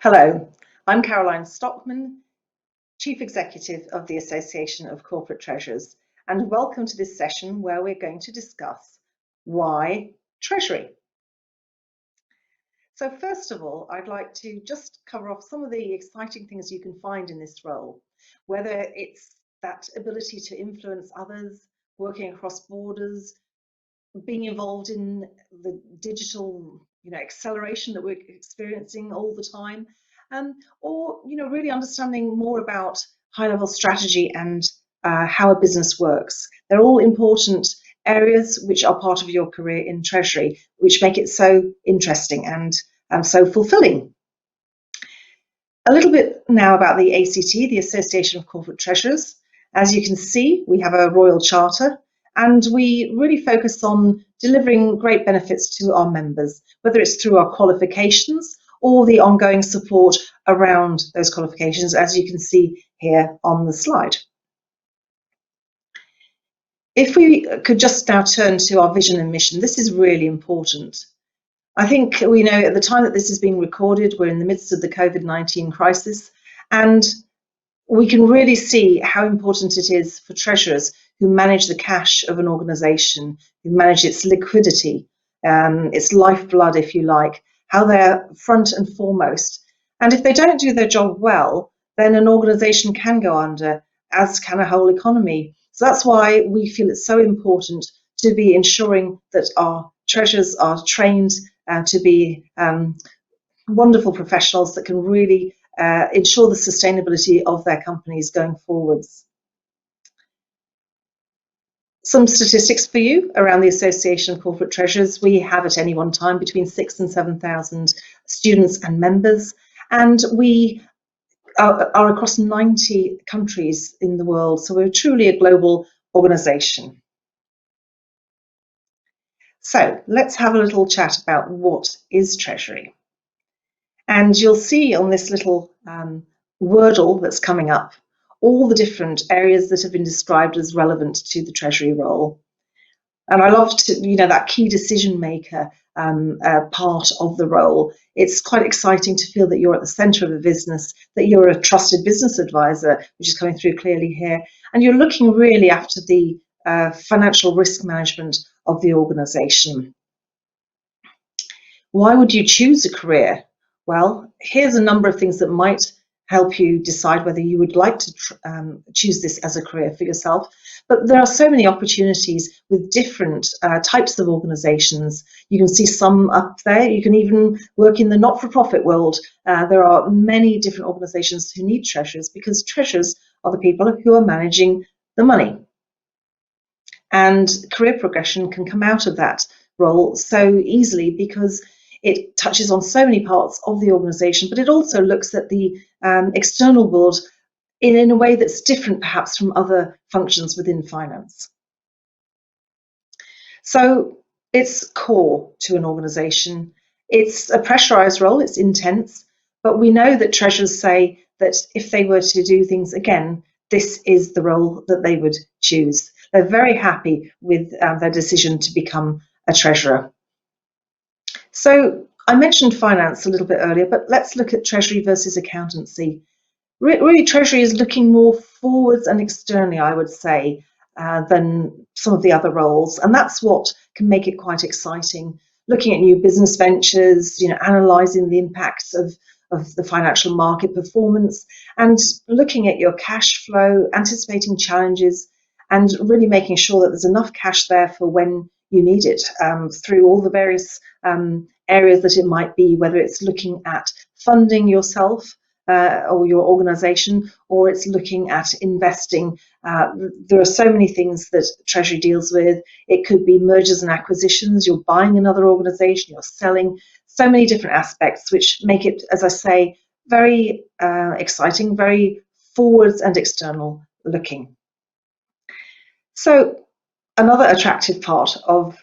Hello, I'm Caroline Stockmann, Chief Executive of the Association of Corporate Treasurers, and welcome to this session where we're going to discuss why Treasury. So first of all, I'd like to just cover off some of the exciting things you can find in this role, whether it's that ability to influence others, working across borders, being involved in the digital acceleration that we're experiencing all the time, or really understanding more about high-level strategy and how a business works. They're all important areas which are part of your career in Treasury, which make it so interesting and so fulfilling. A little bit now about the ACT, the Association of Corporate Treasurers. As you can see, we have a royal charter, and we really focus on delivering great benefits to our members, whether it's through our qualifications or the ongoing support around those qualifications, as you can see here on the slide. If we could just now turn to our vision and mission, this is really important. I think we know at the time that this is being recorded, we're in the midst of the COVID-19 crisis, and we can really see how important it is for treasurers who manage the cash of an organisation, who manage its liquidity, its lifeblood, if you like, how they're front and foremost. And if they don't do their job well, then an organisation can go under, as can a whole economy. So that's why we feel it's so important to be ensuring that our treasurers are trained to be wonderful professionals that can really ensure the sustainability of their companies going forwards. Some statistics for you around the Association of Corporate Treasurers. We have at any one time between 6,000 and 7,000 students and members, and we are across 90 countries in the world, so we're truly a global organisation. So let's have a little chat about what is Treasury. And you'll see on this little Wordle that's coming up all the different areas that have been described as relevant to the Treasury role. And I love to, that key decision maker part of the role. It's quite exciting to feel that you're at the centre of a business, that you're a trusted business advisor, which is coming through clearly here, and you're looking really after the financial risk management of the organisation. Why would you choose a career? Well, here's a number of things that might help you decide whether you would like to choose this as a career for yourself. But there are so many opportunities with different types of organisations. You can see some up there. You can even work in the not-for-profit world. There are many different organisations who need treasurers because treasurers are the people who are managing the money. And career progression can come out of that role so easily because it touches on so many parts of the organisation, but it also looks at the external world in a way that's different perhaps from other functions within finance. So it's core to an organisation. It's a pressurised role, it's intense, but we know that treasurers say that if they were to do things again, this is the role that they would choose. They're very happy with their decision to become a treasurer. So I mentioned finance a little bit earlier, but let's look at Treasury versus accountancy. Really, Treasury is looking more forwards and externally, I would say, than some of the other roles. And that's what can make it quite exciting. Looking at new business ventures, analysing the impacts of the financial market performance and looking at your cash flow, anticipating challenges, and really making sure that there's enough cash there for when you need it through all the various areas that it might be, whether it's looking at funding yourself or your organisation, or it's looking at investing. There are so many things that Treasury deals with. It could be mergers and acquisitions, you're buying another organisation, you're selling, so many different aspects, which make it, as I say, very exciting, very forwards and external looking. So another attractive part of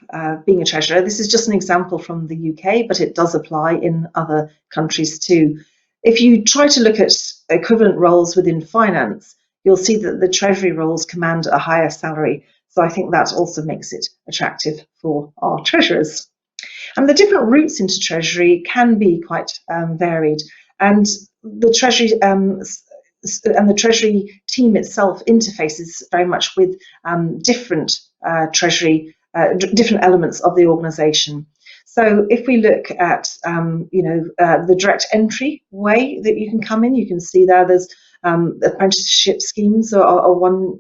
being a treasurer, this is just an example from the UK, but it does apply in other countries too. If you try to look at equivalent roles within finance, you'll see that the treasury roles command a higher salary. So I think that also makes it attractive for our treasurers. And the different routes into treasury can be quite varied. And the Treasury and the Treasury team itself interfaces very much with different different elements of the organisation. So if we look at the direct entry way that you can come in, you can see there's apprenticeship schemes are one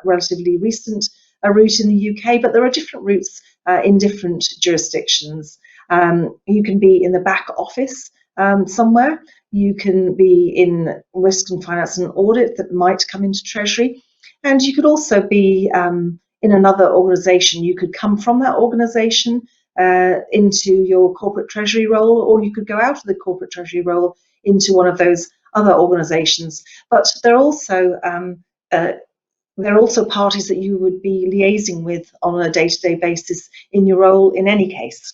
relatively recent route in the UK, but there are different routes in different jurisdictions. You can be in the back office somewhere. You can be in risk and finance and audit that might come into Treasury. And you could also be in another organisation. You could come from that organisation into your corporate Treasury role, or you could go out of the corporate Treasury role into one of those other organisations. But they're also parties that you would be liaising with on a day-to-day basis in your role in any case.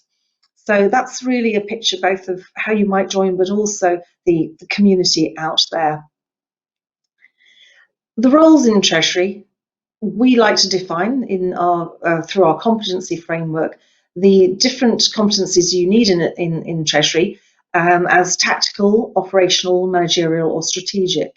So that's really a picture both of how you might join, but also the community out there. The roles in Treasury, we like to define in our through our competency framework the different competencies you need in Treasury as tactical, operational, managerial, or strategic.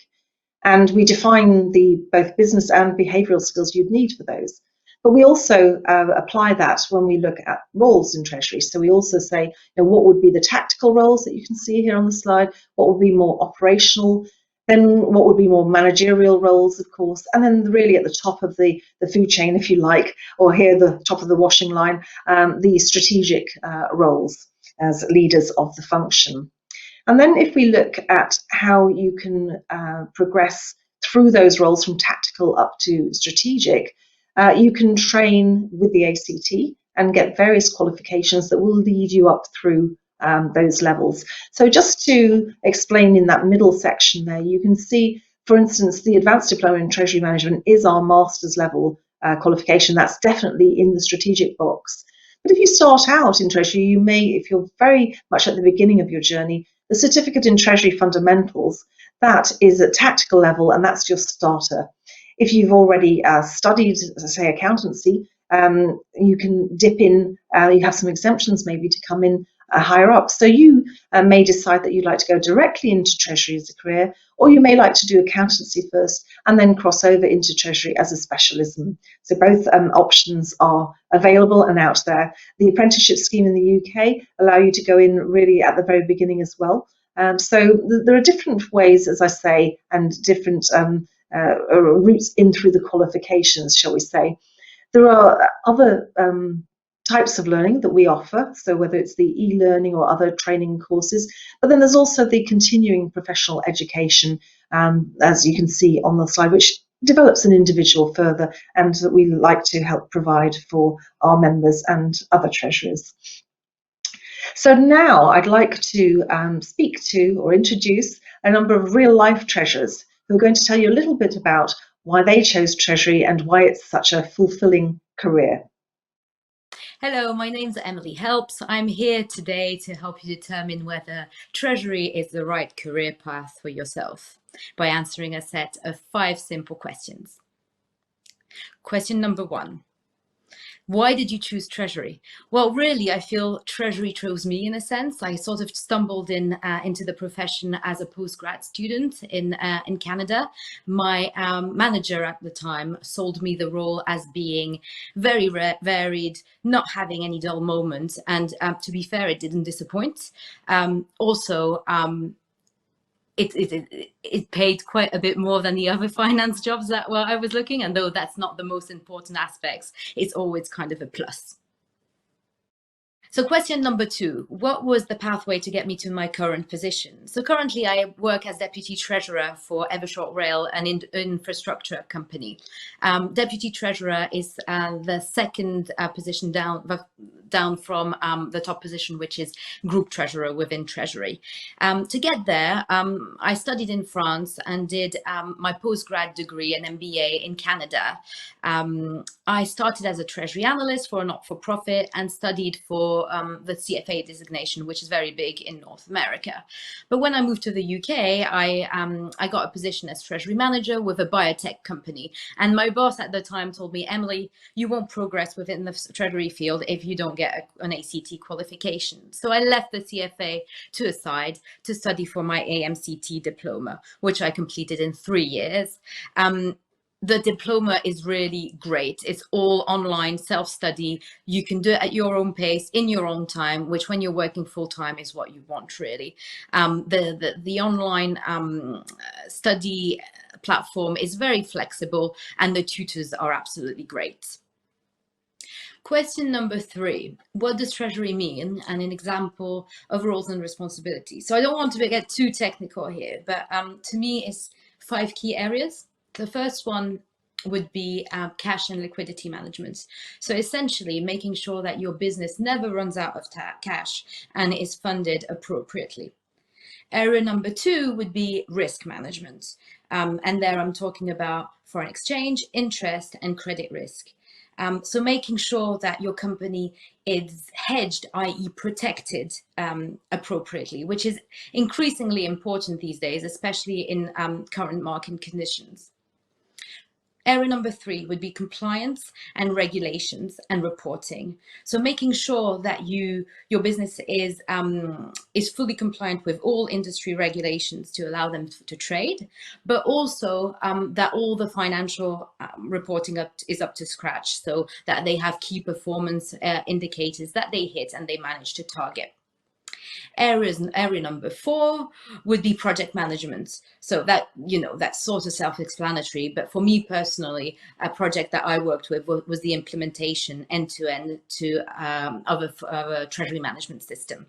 And we define the both business and behavioural skills you'd need for those. But we also apply that when we look at roles in Treasury. So we also say, what would be the tactical roles that you can see here on the slide? What would be more operational? Then what would be more managerial roles, of course? And then really at the top of the food chain, if you like, or here the top of the washing line, the strategic roles as leaders of the function. And then if we look at how you can progress through those roles from tactical up to strategic, you can train with the ACT and get various qualifications that will lead you up through those levels. So just to explain in that middle section there, you can see, for instance, the Advanced Diploma in Treasury Management is our master's level qualification. That's definitely in the strategic box. But if you start out in Treasury, you may, if you're very much at the beginning of your journey, the Certificate in Treasury Fundamentals, that is at tactical level, and that's your starter. If you've already studied, say, accountancy, you can dip in, you have some exemptions maybe to come in higher up. So you may decide that you'd like to go directly into Treasury as a career, or you may like to do accountancy first and then cross over into Treasury as a specialism. So both options are available and out there. The apprenticeship scheme in the UK allow you to go in really at the very beginning as well. So there are different ways, as I say, and different routes in through the qualifications, shall we say. There are other types of learning that we offer, so whether it's the e-learning or other training courses, but then there's also the continuing professional education, as you can see on the slide, which develops an individual further and that we like to help provide for our members and other treasurers. So now I'd like to speak to or introduce a number of real-life treasurers who are going to tell you a little bit about why they chose Treasury and why it's such a fulfilling career. Hello, my name's Emilie Helps. I'm here today to help you determine whether Treasury is the right career path for yourself by answering a set of 5 simple questions. Question number 1. Why did you choose Treasury? Well, really, I feel Treasury chose me in a sense. I sort of stumbled into the profession as a postgrad student in Canada. My manager at the time sold me the role as being very varied, not having any dull moments. And to be fair, it didn't disappoint. It paid quite a bit more than the other finance jobs that I was looking, and though that's not the most important aspects, it's always kind of a plus. So question number 2, what was the pathway to get me to my current position? So currently I work as Deputy Treasurer for Eversholt Rail, an infrastructure company. Deputy Treasurer is the second position down from the top position, which is Group Treasurer within Treasury. To get there, I studied in France and did my postgrad degree, an MBA in Canada. I started as a Treasury analyst for a not-for-profit and studied for for the CFA designation, which is very big in North America. But when I moved to the UK, I got a position as treasury manager with a biotech company. And my boss at the time told me, Emily, you won't progress within the treasury field if you don't get an ACT qualification. So I left the CFA to a side to study for my AMCT diploma, which I completed in 3 years. The diploma is really great. It's all online, self-study. You can do it at your own pace, in your own time, which when you're working full-time is what you want, really. The online study platform is very flexible, and the tutors are absolutely great. Question number 3, what does Treasury mean? And an example of roles and responsibilities. So I don't want to get too technical here, but to me, it's 5 key areas. The first one would be cash and liquidity management. So essentially making sure that your business never runs out of cash and is funded appropriately. Area number 2 would be risk management. And there I'm talking about foreign exchange, interest, and credit risk. So making sure that your company is hedged, i.e. protected appropriately, which is increasingly important these days, especially in current market conditions. Area number 3 would be compliance and regulations and reporting. So making sure that your business is fully compliant with all industry regulations to allow them to trade, but also that all the financial reporting is up to scratch, so that they have key performance indicators that they hit and they manage to target. Area number 4 would be project management. So that, that's sort of self-explanatory, but for me personally, a project that I worked with was the implementation end-to-end of a treasury management system.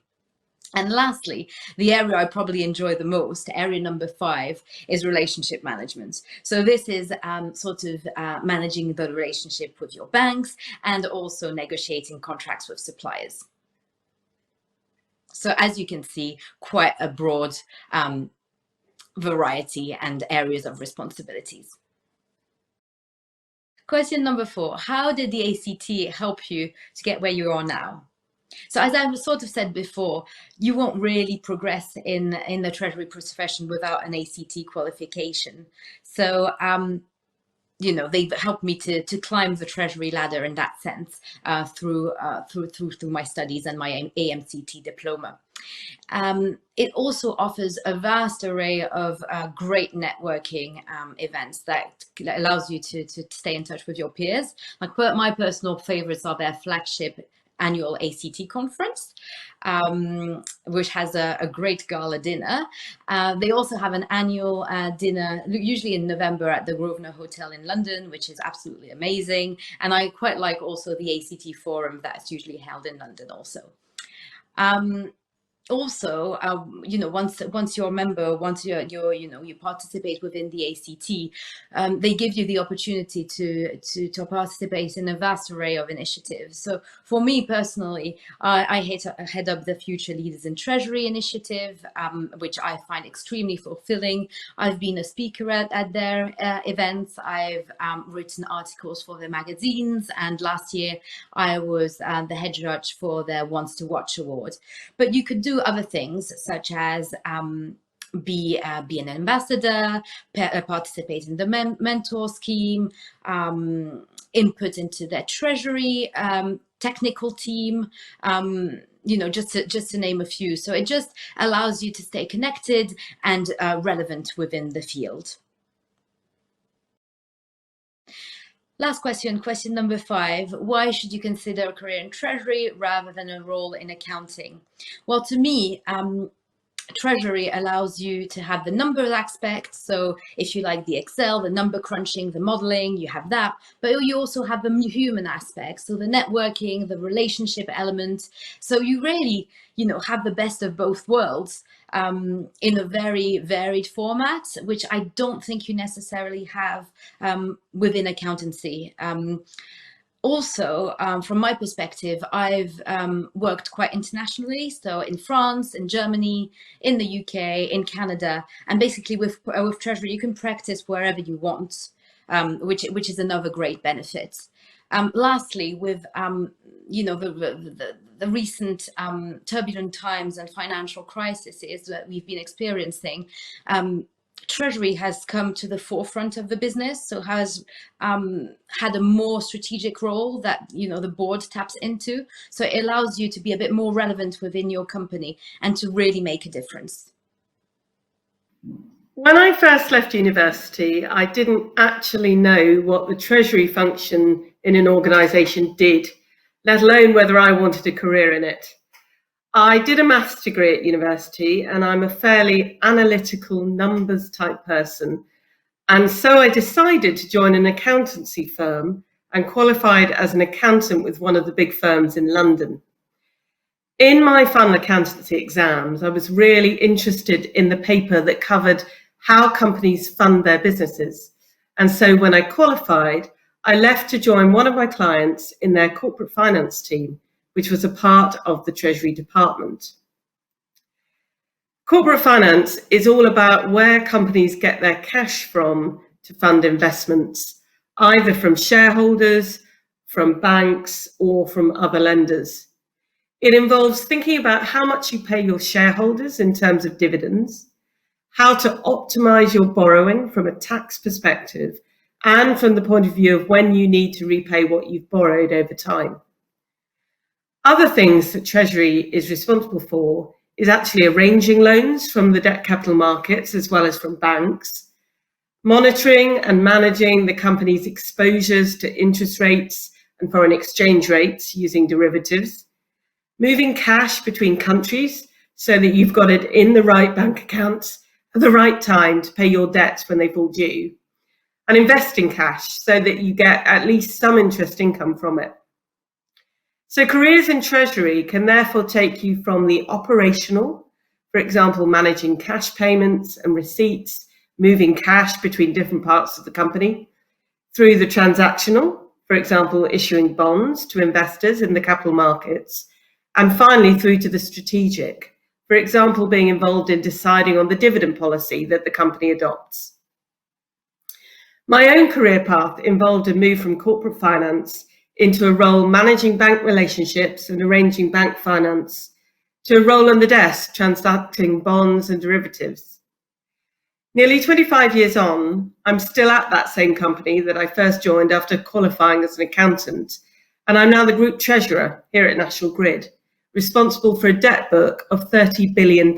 And lastly, the area I probably enjoy the most, area number 5, is relationship management. So this is managing the relationship with your banks and also negotiating contracts with suppliers. So as you can see, quite a broad variety and areas of responsibilities. Question number 4, how did the ACT help you to get where you are now? So as I sort of said before, you won't really progress in the treasury profession without an ACT qualification. So they've helped me to climb the treasury ladder in that sense through my studies and my AMCT diploma. It also offers a vast array of great networking events that allows you to stay in touch with your peers. Like my personal favorites are their flagship annual ACT conference, which has a great gala dinner. They also have an annual dinner, usually in November at the Grosvenor Hotel in London, which is absolutely amazing. And I quite like also the ACT forum that's usually held in London also. Also, once you're a member, once you participate within the ACT, they give you the opportunity to participate in a vast array of initiatives. So for me personally, I head up the Future Leaders in Treasury initiative, which I find extremely fulfilling. I've been a speaker at their events. I've written articles for their magazines, and last year I was the head judge for their Wants to Watch award. But you could do other things, such as be an ambassador, participate in the mentor scheme, input into their treasury technical team, just to name a few. So it just allows you to stay connected and relevant within the field. Last question number 5. Why should you consider a career in treasury rather than a role in accounting? Well, to me, treasury allows you to have the numbers aspect. So if you like the Excel, the number crunching, the modeling, you have that. But you also have the human aspect. So the networking, the relationship element. So you really, have the best of both worlds in a very varied format, which I don't think you necessarily have within accountancy. Also, from my perspective, I've worked quite internationally, so in France, in Germany, in the UK, in Canada, and basically with Treasury, you can practice wherever you want, which is another great benefit. Lastly, with the recent turbulent times and financial crises that we've been experiencing, Treasury has come to the forefront of the business, so has had a more strategic role that the board taps into. So it allows you to be a bit more relevant within your company and to really make a difference. When I first left university, I didn't actually know what the Treasury function in an organisation did, let alone whether I wanted a career in it. I did a maths degree at university, and I'm a fairly analytical numbers type person. And so I decided to join an accountancy firm and qualified as an accountant with one of the big firms in London. In my final accountancy exams, I was really interested in the paper that covered how companies fund their businesses. And so when I qualified, I left to join one of my clients in their corporate finance team, which was a part of the Treasury department. Corporate finance is all about where companies get their cash from to fund investments, either from shareholders, from banks, or from other lenders. It involves thinking about how much you pay your shareholders in terms of dividends, how to optimize your borrowing from a tax perspective, and from the point of view of when you need to repay what you've borrowed over time. Other things that Treasury is responsible for is actually arranging loans from the debt capital markets as well as from banks, monitoring and managing the company's exposures to interest rates and foreign exchange rates using derivatives, moving cash between countries so that you've got it in the right bank accounts at the right time to pay your debts when they fall due, and investing cash so that you get at least some interest income from it. So careers in Treasury can therefore take you from the operational, for example, managing cash payments and receipts, moving cash between different parts of the company, through the transactional, for example, issuing bonds to investors in the capital markets, and finally through to the strategic, for example, being involved in deciding on the dividend policy that the company adopts. My own career path involved a move from corporate finance into a role managing bank relationships and arranging bank finance, to a role on the desk transacting bonds and derivatives. Nearly 25 years on, I'm still at that same company that I first joined after qualifying as an accountant, and I'm now the group treasurer here at National Grid, responsible for a debt book of £30 billion.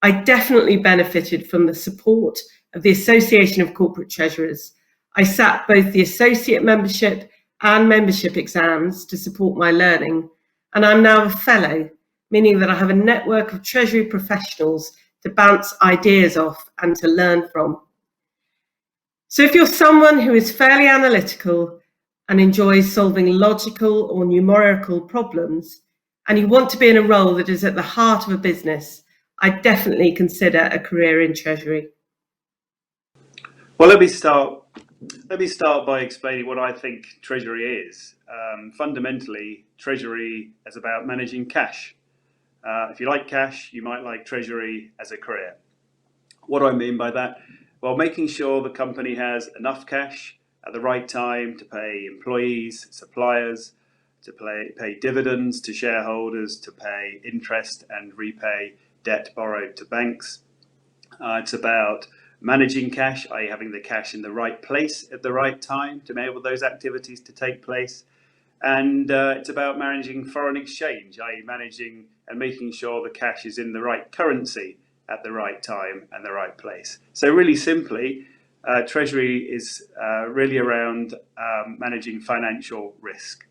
I definitely benefited from the support of the Association of Corporate Treasurers. I sat both the associate membership and membership exams to support my learning, and I'm now a fellow, meaning that I have a network of Treasury professionals to bounce ideas off and to learn from. So if you're someone who is fairly analytical and enjoys solving logical or numerical problems, and you want to be in a role that is at the heart of a business, I definitely consider a career in Treasury. Well, let me start by explaining what I think Treasury is. Fundamentally, Treasury is about managing cash. If you like cash, you might like Treasury as a career. What do I mean by that? Well, making sure the company has enough cash at the right time to pay employees, suppliers, to pay dividends to shareholders, to pay interest and repay debt borrowed to banks. It's about managing cash, i.e. having the cash in the right place at the right time to enable those activities to take place. And it's about managing foreign exchange, i.e. managing and making sure the cash is in the right currency at the right time and the right place. So really simply, Treasury is really around managing financial risk.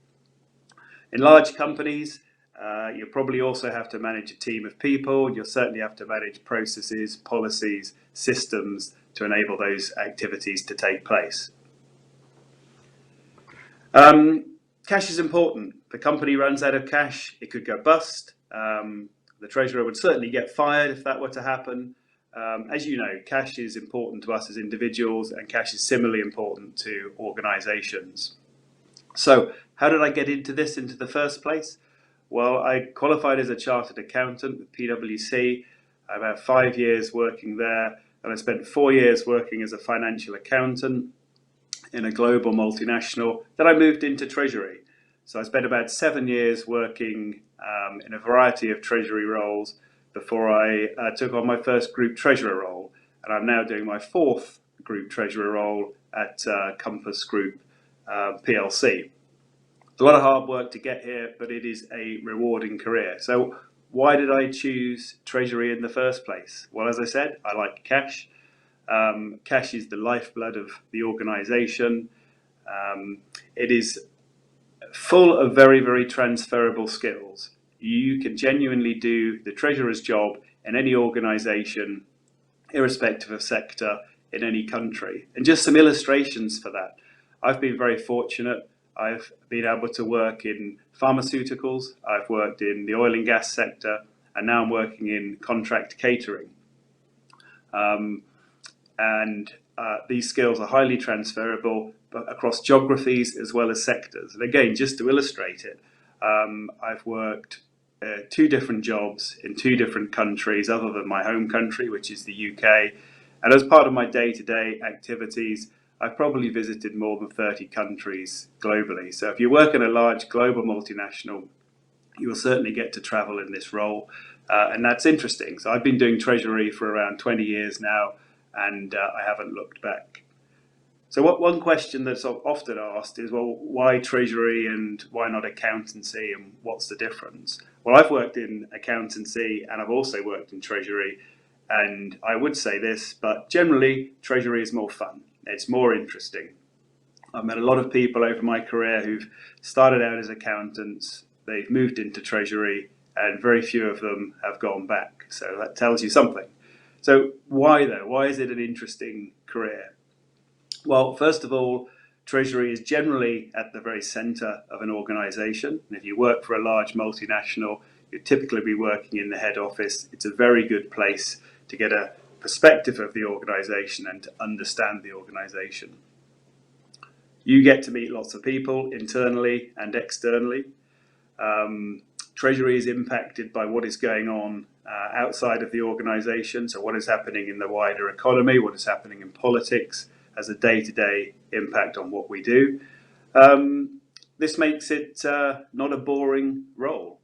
In large companies, you probably also have to manage a team of people. You'll certainly have to manage processes, policies, systems to enable those activities to take place. Cash is important. The company runs out of cash, it could go bust. The treasurer would certainly get fired if that were to happen. As you know, cash is important to us as individuals, and cash is similarly important to organisations. So how did I get into this into the first place? Well, I qualified as a chartered accountant with PwC. I have 5 years working there, and I spent 4 years working as a financial accountant in a global multinational. Then I moved into Treasury. So I spent about 7 years working in a variety of Treasury roles before I took on my first Group Treasurer role. And I'm now doing my 4th Group Treasurer role at Compass Group PLC. It's a lot of hard work to get here, but it is a rewarding career. So why did I choose Treasury in the first place? Well, as I said, I like cash. Cash is the lifeblood of the organisation. It is full of very, very transferable skills. You can genuinely do the treasurer's job in any organisation, irrespective of sector, in any country. And just some illustrations for that. I've been very fortunate. I've been able to work in pharmaceuticals, I've worked in the oil and gas sector, and now I'm working in contract catering. These skills are highly transferable, but across geographies as well as sectors. And again, just to illustrate it, I've worked 2 different jobs in 2 different countries other than my home country, which is the UK. And as part of my day-to-day activities, I've probably visited more than 30 countries globally. So if you work in a large global multinational, you will certainly get to travel in this role. And that's interesting. So I've been doing Treasury for around 20 years now, and I haven't looked back. So one question that's often asked is, well, why Treasury and why not Accountancy, and what's the difference? Well, I've worked in Accountancy and I've also worked in Treasury, and I would say this, but generally Treasury is more fun. It's more interesting. I've met a lot of people over my career who've started out as accountants, they've moved into Treasury, and very few of them have gone back. So that tells you something. So why though? Why is it an interesting career? Well, first of all, Treasury is generally at the very centre of an organisation. And if you work for a large multinational, you'd typically be working in the head office. It's a very good place to get a perspective of the organisation and to understand the organisation. You get to meet lots of people internally and externally. Treasury is impacted by what is going on outside of the organisation. So what is happening in the wider economy, what is happening in politics, has a day-to-day impact on what we do. This makes it not a boring role.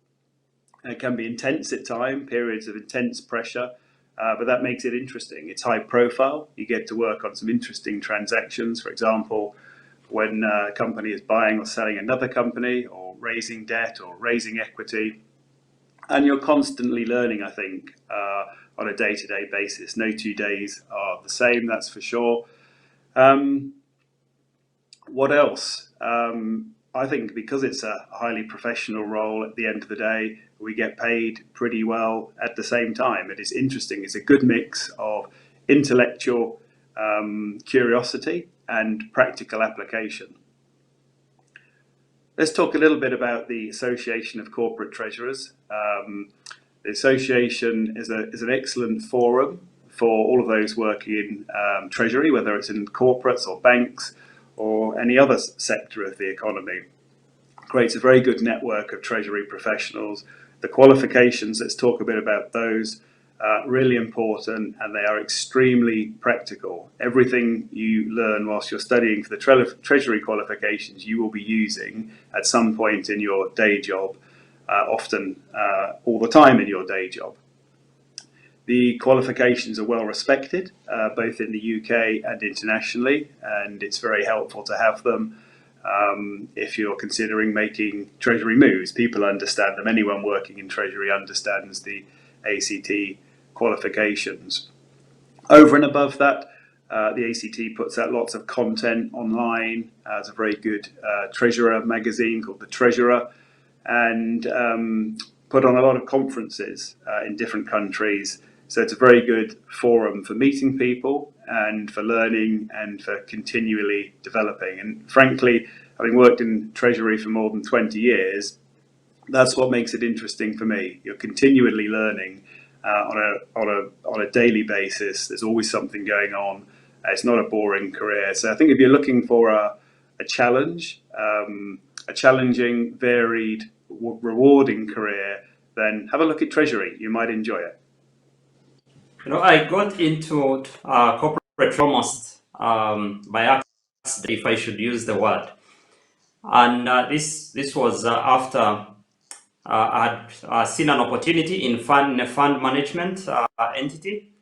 It can be intense at times, periods of intense pressure, but that makes it interesting. It's high profile. You get to work on some interesting transactions. For example, when a company is buying or selling another company, or raising debt or raising equity. And you're constantly learning, I think, on a day-to-day basis. No 2 days are the same, that's for sure. What else? I think because it's a highly professional role, at the end of the day, we get paid pretty well at the same time. It is interesting. It's a good mix of intellectual curiosity and practical application. Let's talk a little bit about the Association of Corporate Treasurers. The association is an excellent forum for all of those working in Treasury, whether it's in corporates or banks or any other sector of the economy. It creates a very good network of Treasury professionals. The qualifications, let's talk a bit about those. Really important, and they are extremely practical. Everything you learn whilst you're studying for the Treasury qualifications, you will be using at some point in your day job, often all the time in your day job. The qualifications are well respected, both in the UK and internationally, and it's very helpful to have them if you're considering making Treasury moves. People understand them. Anyone working in Treasury understands the ACT qualifications. Over and above that, the ACT puts out lots of content online. There's a very good Treasurer magazine called The Treasurer, and put on a lot of conferences in different countries. So it's a very good forum for meeting people and for learning and for continually developing. And frankly, having worked in Treasury for more than 20 years, that's what makes it interesting for me. You're continually learning on a daily basis. There's always something going on. It's not a boring career. So I think if you're looking for a challenge, a challenging, varied, rewarding career, then have a look at Treasury. You might enjoy it. I got into corporate almost by if I should use the word. And this was after I had seen an opportunity in a fund management entity,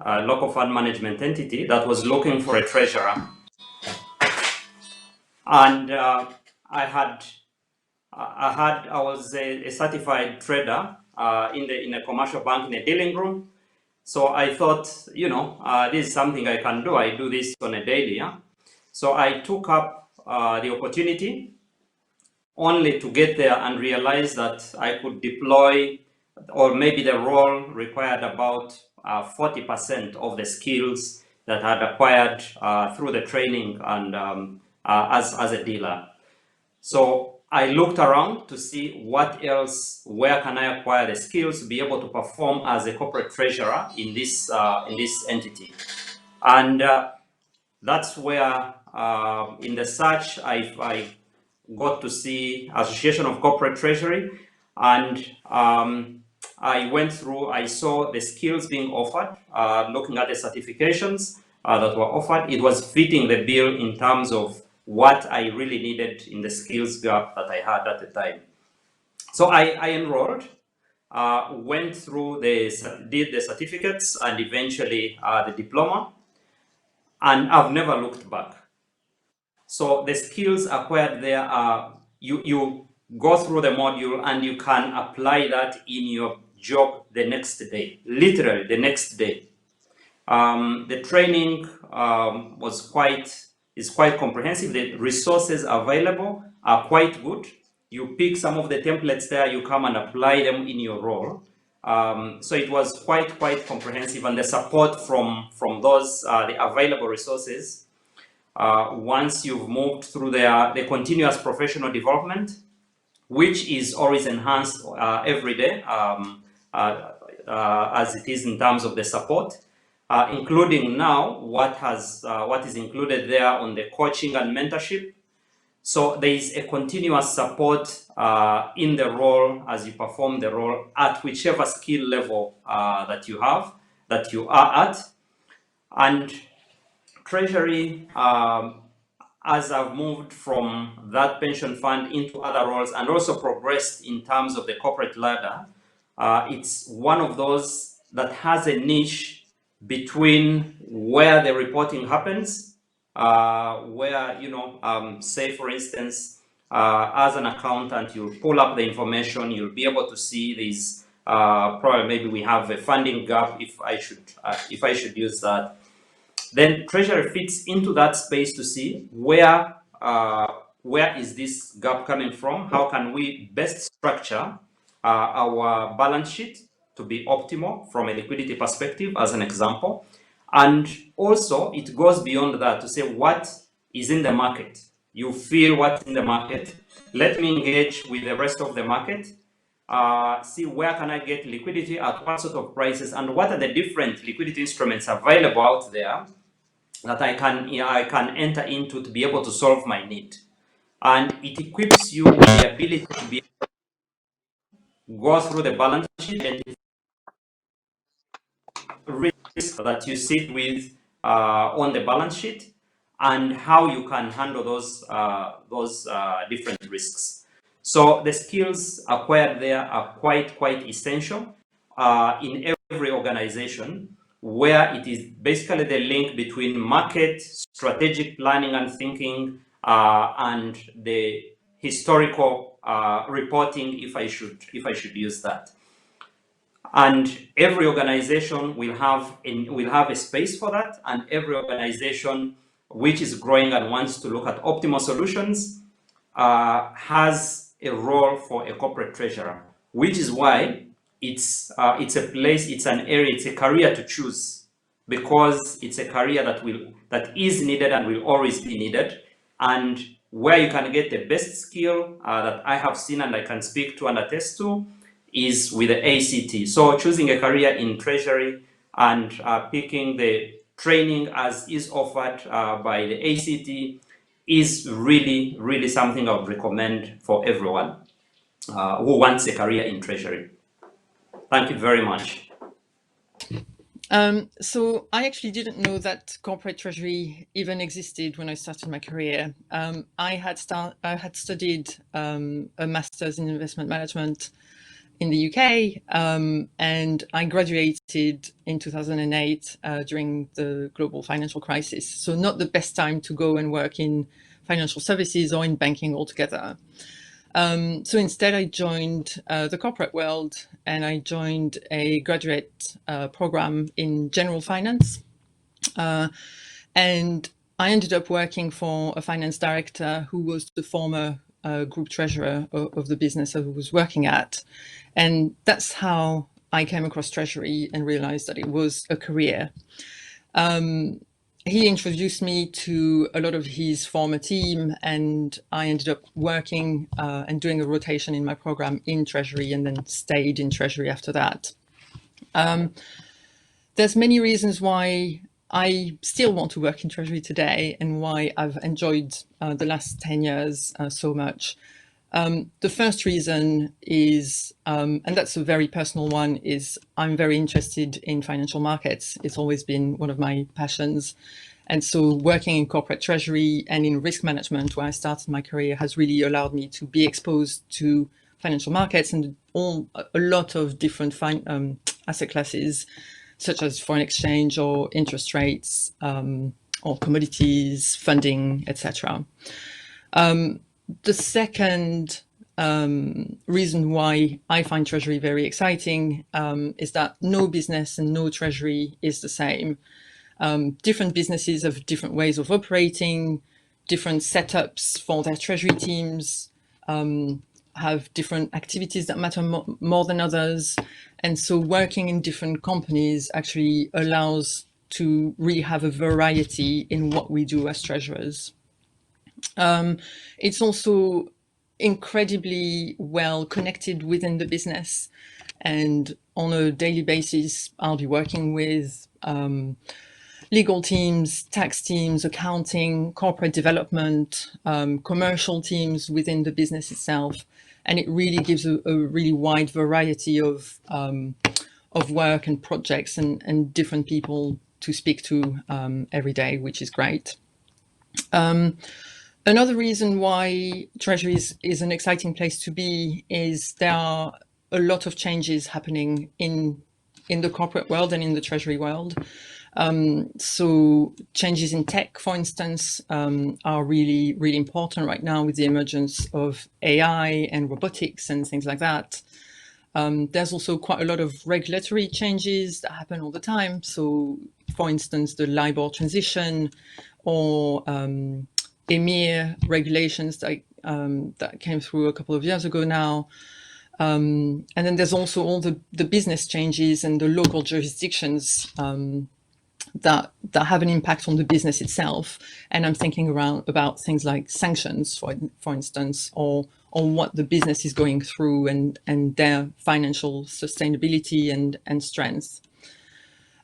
local fund management entity that was looking for a treasurer. And I was a certified trader in a commercial bank in a dealing room. So I thought, this is something I can do. I do this on a daily. Yeah? So I took up the opportunity only to get there and realize that I could deploy, or maybe the role required about 40% of the skills that I had acquired through the training and as a dealer. So I looked around to see where can I acquire the skills to be able to perform as a corporate treasurer in this entity. And that's where in the search I got to see Association of Corporate Treasury, and I went through, I saw the skills being offered, looking at the certifications that were offered. It was fitting the bill in terms of what I really needed in the skills gap that I had at the time. So I enrolled, went through did the certificates and eventually the diploma, and I've never looked back. So the skills acquired there are, you go through the module and you can apply that in your job the next day, literally the next day. The training is quite comprehensive. The resources available are quite good. You pick some of the templates there, you come and apply them in your role. So it was quite comprehensive, and the support from those the available resources. Once you've moved through the continuous professional development, which is always enhanced every day, as it is in terms of the support, including now what is included there on the coaching and mentorship. So there is a continuous support in the role as you perform the role at whichever skill level that you are at. And Treasury, as I've moved from that pension fund into other roles and also progressed in terms of the corporate ladder, it's one of those that has a niche between where the reporting happens, where, say for instance, as an accountant, you'll pull up the information, you'll be able to see these, probably maybe we have a funding gap, if I should use that. Then Treasury fits into that space to see where is this gap coming from? How can we best structure our balance sheet to be optimal from a liquidity perspective, as an example? And also, it goes beyond that to say what is in the market. You feel what's in the market. Let me engage with the rest of the market. See where can I get liquidity at what sort of prices, and what are the different liquidity instruments available out there that I can enter into to be able to solve my need. And it equips you with the ability to be able to go through the balance sheet and risk that you sit with on the balance sheet, and how you can handle those different risks. So the skills acquired there are quite essential in every organization, where it is basically the link between market, strategic planning and thinking, and the historical reporting, if I should use that. And every organization will have a space for that, and every organization which is growing and wants to look at optimal solutions has a role for a corporate treasurer, which is why it's a place, it's an area, it's a career to choose, because it's a career that is needed and will always be needed, and where you can get the best skill that I have seen and I can speak to and attest to is with the ACT. So choosing a career in Treasury and picking the training as is offered by the ACT is really something I would recommend for everyone who wants a career in Treasury. Thank you very much. So I actually didn't know that corporate treasury even existed when I started my career. I had studied a master's in investment management in the UK, and I graduated in 2008 during the global financial crisis. So not the best time to go and work in financial services or in banking altogether. So instead, I joined the corporate world, and I joined a graduate program in general finance. And I ended up working for a finance director who was the former group treasurer of the business I was working at. And that's how I came across Treasury and realized that it was a career. He introduced me to a lot of his former team, and I ended up working and doing a rotation in my program in Treasury, and then stayed in Treasury after that. There's many reasons why I still want to work in Treasury today, and why I've enjoyed the last 10 years so much. The first reason is, and that's a very personal one, is I'm very interested in financial markets. It's always been one of my passions. And so working in corporate treasury and in risk management, where I started my career, has really allowed me to be exposed to financial markets and a lot of different asset classes, such as foreign exchange or interest rates, or commodities, funding, etc. The second reason why I find Treasury very exciting is that no business and no Treasury is the same. Different businesses have different ways of operating, different setups for their Treasury teams, have different activities that matter more than others. And so working in different companies actually allows to really have a variety in what we do as treasurers. It's also incredibly well connected within the business, and on a daily basis, I'll be working with legal teams, tax teams, accounting, corporate development, commercial teams within the business itself, and it really gives a really wide variety of work and projects and different people to speak to every day, which is great. Another reason why Treasury is an exciting place to be is there are a lot of changes happening in the corporate world and in the Treasury world. So changes in tech, for instance, are really, really important right now with the emergence of AI and robotics and things like that. There's also quite a lot of regulatory changes that happen all the time. So, for instance, the LIBOR transition or EMIR regulations that came through a couple of years ago now. And then there's also all the business changes and the local jurisdictions that have an impact on the business itself. And I'm thinking about things like sanctions, for instance, or what the business is going through and their financial sustainability and strength.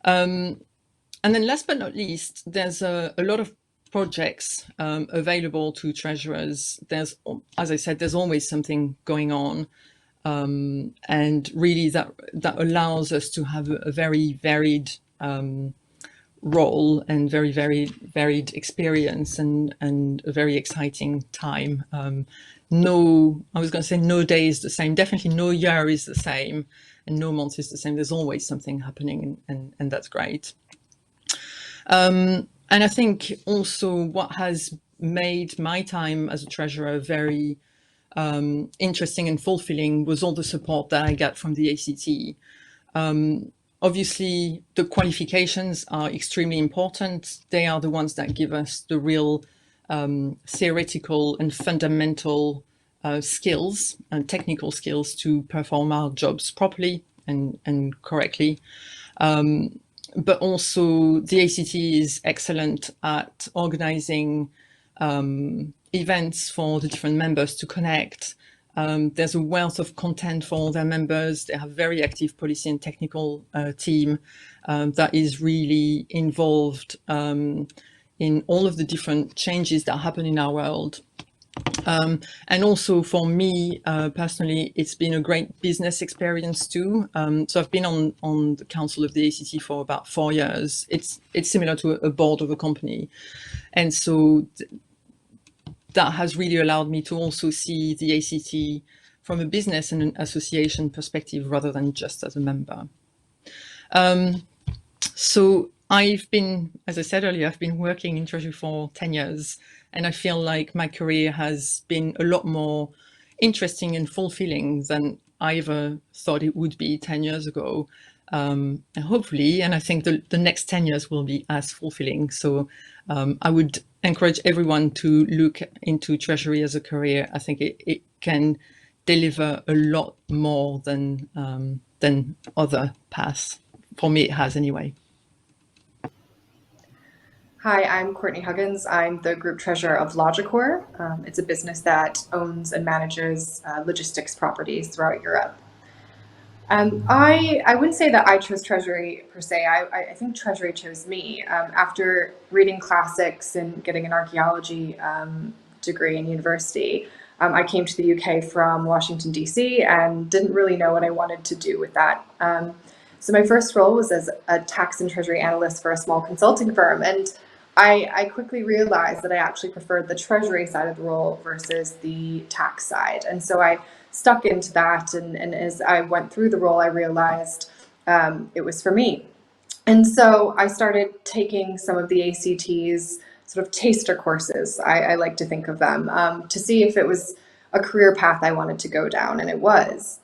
And then last but not least, there's a lot of projects available to treasurers. There's, as I said, there's always something going on. And really that allows us to have a very varied role and very varied experience and a very exciting time. I was going to say no day is the same. Definitely no year is the same, and no month is the same. There's always something happening, and that's great. And I think also what has made my time as a treasurer very interesting and fulfilling was all the support that I got from the ACT. Obviously, the qualifications are extremely important. They are the ones that give us the real theoretical and fundamental skills and technical skills to perform our jobs properly and correctly. But also the ACT is excellent at organizing events for the different members to connect. There's a wealth of content for all their members. They have a very active policy and technical team that is really involved in all of the different changes that happen in our world. And also for me personally, it's been a great business experience too. So I've been on the council of the ACT for about 4 years. It's similar to a board of a company, and so that has really allowed me to also see the ACT from a business and an association perspective rather than just as a member. So I've been, as I said earlier, I've been working in Treasury for 10 years, and I feel like my career has been a lot more interesting and fulfilling than I ever thought it would be 10 years ago. And hopefully, and I think the next 10 years will be as fulfilling. So I would encourage everyone to look into Treasury as a career. I think it can deliver a lot more than other paths. For me, it has anyway. Hi, I'm Courtney Huggins. I'm the group treasurer of Logicor. It's a business that owns and manages logistics properties throughout Europe. I wouldn't say that I chose Treasury per se. I think Treasury chose me. After reading classics and getting an archaeology degree in university, I came to the UK from Washington, D.C. and didn't really know what I wanted to do with that. So my first role was as a tax and treasury analyst for a small consulting firm. And I quickly realized that I actually preferred the treasury side of the role versus the tax side. And so I stuck into that. And as I went through the role, I realized it was for me. And so I started taking some of the ACT's sort of taster courses, I like to think of them, to see if it was a career path I wanted to go down, and it was.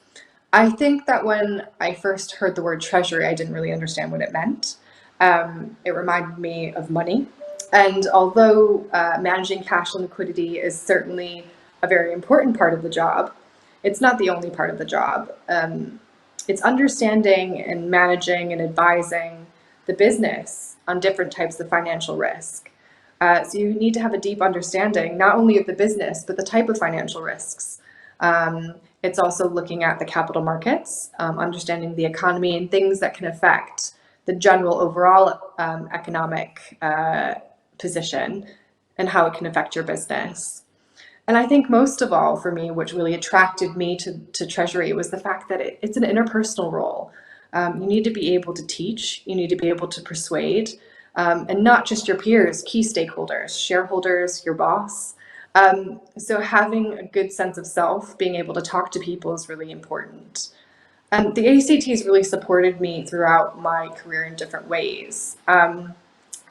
I think that when I first heard the word treasury, I didn't really understand what it meant. It reminded me of money. And although managing cash and liquidity is certainly a very important part of the job, it's not the only part of the job. It's understanding and managing and advising the business on different types of financial risk. So you need to have a deep understanding, not only of the business, but the type of financial risks. It's also looking at the capital markets, understanding the economy and things that can affect the general overall economic position and how it can affect your business. And I think most of all for me, which really attracted me to Treasury was the fact that it's an interpersonal role. You need to be able to teach, you need to be able to persuade, and not just your peers, key stakeholders, shareholders, your boss. So having a good sense of self, being able to talk to people is really important. The ACT has really supported me throughout my career in different ways.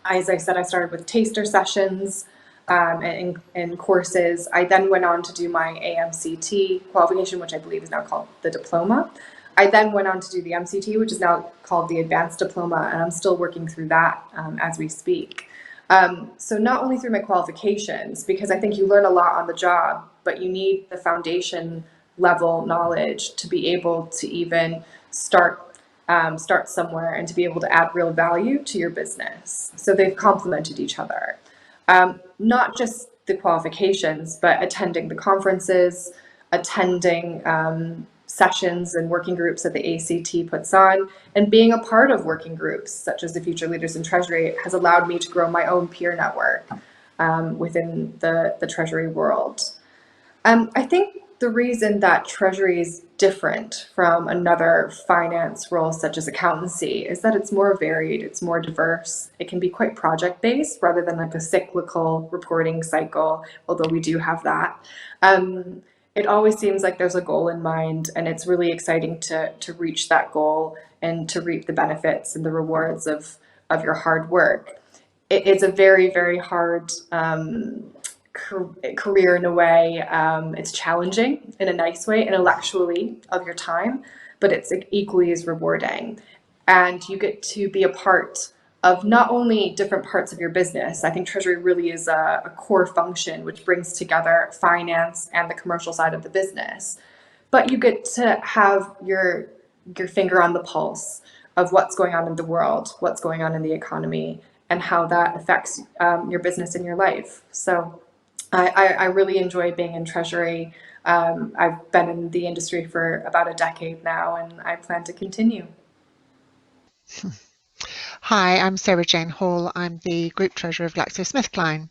As I said, I started with taster sessions and courses. I then went on to do my AMCT qualification, which I believe is now called the diploma. I then went on to do the MCT, which is now called the advanced diploma, and I'm still working through that as we speak. So not only through my qualifications, because I think you learn a lot on the job, but you need the foundation level knowledge to be able to even start somewhere and to be able to add real value to your business. So they've complemented each other. Not just the qualifications, but attending the conferences, attending sessions and working groups that the ACT puts on, and being a part of working groups such as the Future Leaders in Treasury has allowed me to grow my own peer network within the Treasury world. I think the reason that Treasury is different from another finance role such as accountancy is that it's more varied, it's more diverse. It can be quite project-based rather than like a cyclical reporting cycle, although we do have that. It always seems like there's a goal in mind, and it's really exciting to reach that goal and to reap the benefits and the rewards of your hard work. It's a very, very hard career in a way. It's challenging in a nice way, intellectually of your time, but it's equally as rewarding. And you get to be a part of not only different parts of your business. I think Treasury really is a core function which brings together finance and the commercial side of the business. But you get to have your finger on the pulse of what's going on in the world, what's going on in the economy, and how that affects your business and your life. So I really enjoy being in Treasury. I've been in the industry for about a decade now, and I plan to continue. Hi, I'm Sarah Jane Hall. I'm the Group Treasurer of GlaxoSmithKline.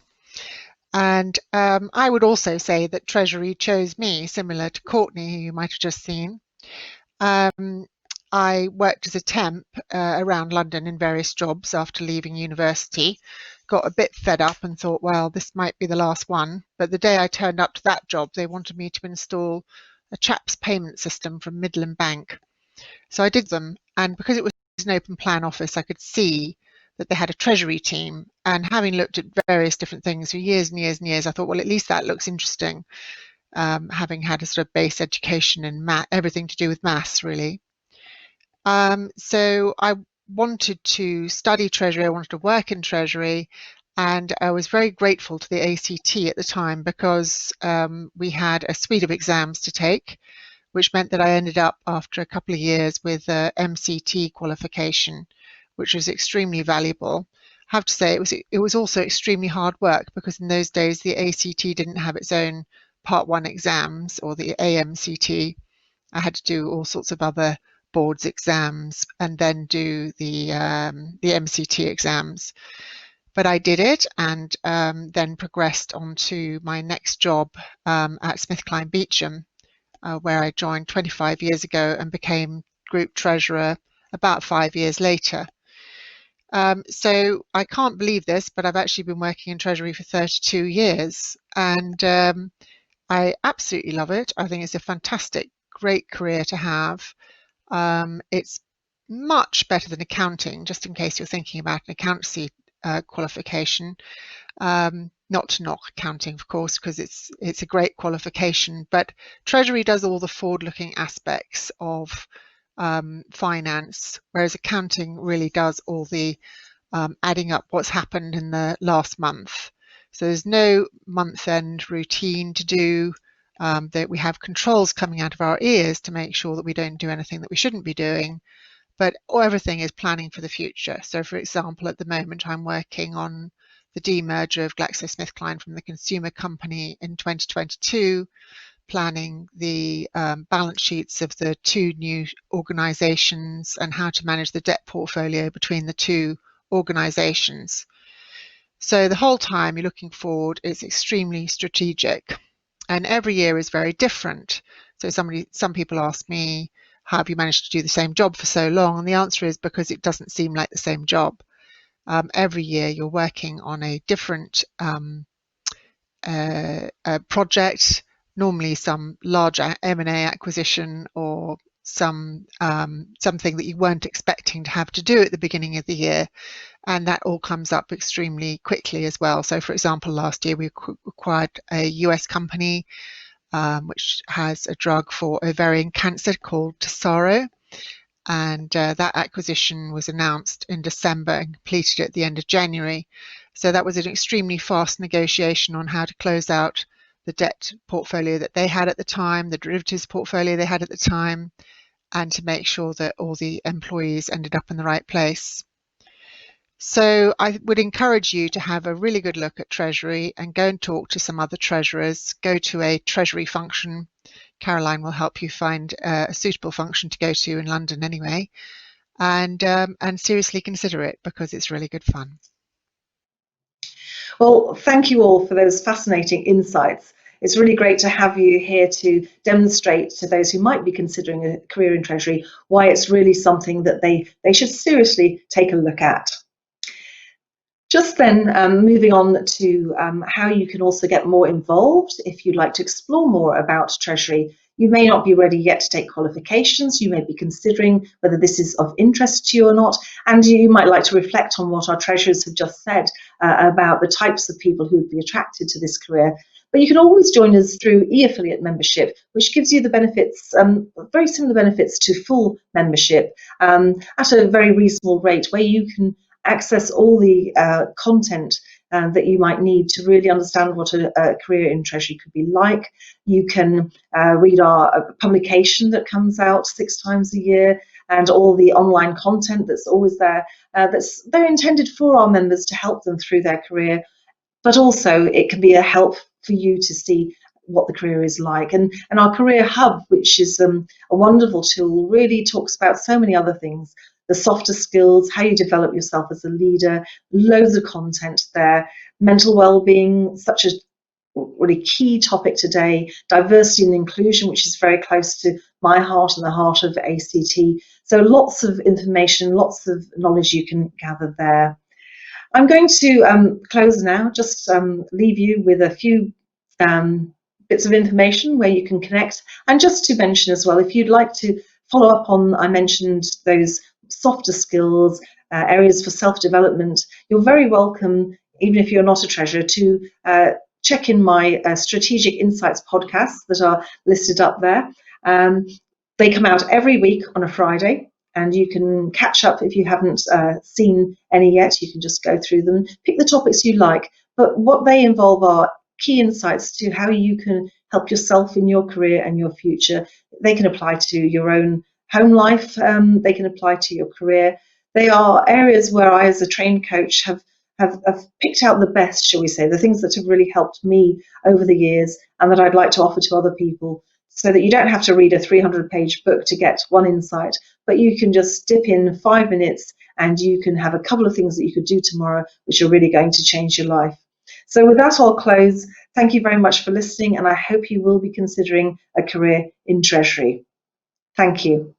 And I would also say that Treasury chose me, similar to Courtney, who you might have just seen. I worked as a temp around London in various jobs after leaving university, got a bit fed up and thought, well, this might be the last one. But the day I turned up to that job, they wanted me to install a CHAPS payment system from Midland Bank. So I did them. And because it was an open plan office, I could see that they had a Treasury team. And having looked at various different things for years and years and years, I thought, well, at least that looks interesting. Having had a sort of base education in everything to do with maths, really. So I wanted to study Treasury, I wanted to work in Treasury, and I was very grateful to the ACT at the time because we had a suite of exams to take, which meant that I ended up after a couple of years with a MCT qualification, which was extremely valuable. I have to say it was also extremely hard work because in those days the ACT didn't have its own Part 1 exams or the AMCT. I had to do all sorts of other boards exams and then do the MCT exams. But I did it and then progressed on to my next job at SmithKline Beecham, where I joined 25 years ago and became group treasurer about 5 years later. So I can't believe this, but I've actually been working in Treasury for 32 years and I absolutely love it. I think it's a fantastic, great career to have. It's much better than accounting, just in case you're thinking about an accountancy qualification. Not to knock accounting, of course, because it's a great qualification, but Treasury does all the forward-looking aspects of finance, whereas accounting really does all the adding up what's happened in the last month. So there's no month-end routine to do, that we have controls coming out of our ears to make sure that we don't do anything that we shouldn't be doing, but everything is planning for the future. So for example, at the moment I'm working on the demerger of GlaxoSmithKline from the consumer company in 2022, planning the balance sheets of the two new organisations and how to manage the debt portfolio between the two organisations. So the whole time you're looking forward, it's extremely strategic, and every year is very different. So some people ask me, how have you managed to do the same job for so long? And the answer is because it doesn't seem like the same job. Every year you're working on a different project, normally some larger M&A acquisition or something that you weren't expecting to have to do at the beginning of the year. And that all comes up extremely quickly as well. So for example, last year we acquired a US company which has a drug for ovarian cancer called Tesaro. And that acquisition was announced in December and completed at the end of January. So that was an extremely fast negotiation on how to close out the debt portfolio that they had at the time, the derivatives portfolio they had at the time, and to make sure that all the employees ended up in the right place. So I would encourage you to have a really good look at Treasury and go and talk to some other treasurers. Go to a Treasury function. Caroline will help you find a suitable function to go to in London anyway, and seriously consider it because it's really good fun. Well, thank you all for those fascinating insights. It's really great to have you here to demonstrate to those who might be considering a career in Treasury why it's really something that they should seriously take a look at. Just then, moving on to how you can also get more involved if you'd like to explore more about Treasury. You may not be ready yet to take qualifications. You may be considering whether this is of interest to you or not, and you might like to reflect on what our treasurers have just said about the types of people who would be attracted to this career. But you can always join us through e-affiliate membership, which gives you the benefits, very similar benefits to full membership at a very reasonable rate, where you can access all the content that you might need to really understand what a career in Treasury could be like. You can read our publication that comes out 6 times a year and all the online content that's always there. That's very intended for our members to help them through their career, but also it can be a help for you to see what the career is like. And our Career Hub, which is a wonderful tool, really talks about so many other things the softer skills, how you develop yourself as a leader, loads of content there. Mental well-being, such a really key topic today, diversity and inclusion, which is very close to my heart and the heart of ACT. So lots of information, lots of knowledge you can gather there. I'm going to close now, just leave you with a few bits of information where you can connect. And just to mention as well, if you'd like to follow up on, I mentioned those softer skills, areas for self-development, you're very welcome, even if you're not a treasurer, to check in my Strategic Insights podcasts that are listed up there. They come out every week on a Friday, and you can catch up if you haven't seen any yet. You can just go through them, pick the topics you like. But what they involve are key insights to how you can help yourself in your career and your future. They can apply to your own home life. They can apply to your career. They are areas where I, as a trained coach, have picked out the best, shall we say, the things that have really helped me over the years and that I'd like to offer to other people, so that you don't have to read a 300-page book to get one insight, but you can just dip in 5 minutes and you can have a couple of things that you could do tomorrow which are really going to change your life. So with that, I'll close. Thank you very much for listening, and I hope you will be considering a career in Treasury. Thank you.